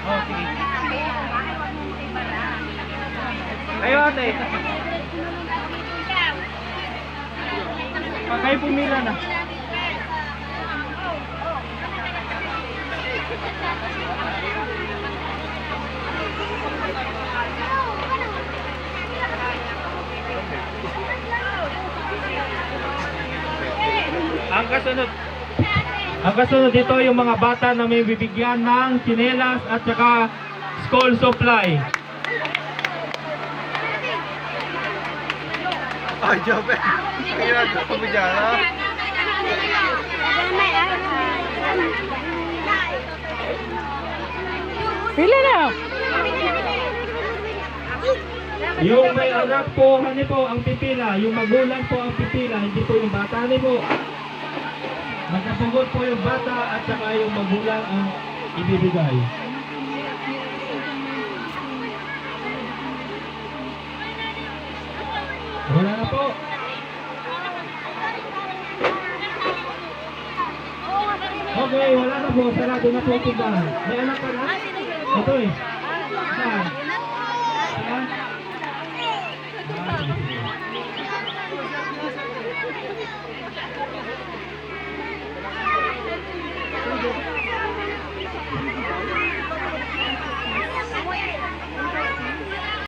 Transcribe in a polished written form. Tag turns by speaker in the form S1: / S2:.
S1: Oh, sige. Kayo ate. Pag kayo pumila na. Ang kasunod dito yung mga bata na may bibigyan ng tsinelas at saka school supply.
S2: Ay, jobe. Kaya ko mo dyan, ha?
S3: Pila na.
S1: Yung may anak po, hani po ang pipila. Yung magulang po ang pipila, hindi po yung bata, hani po. Magkasagot po yung bata at saka yung magulang ang ibibigay. Wala na po. Okay, wala na po. Sarado na po ito ba? May anak ka na? Ito eh. Saan? Saan? Ah, sige.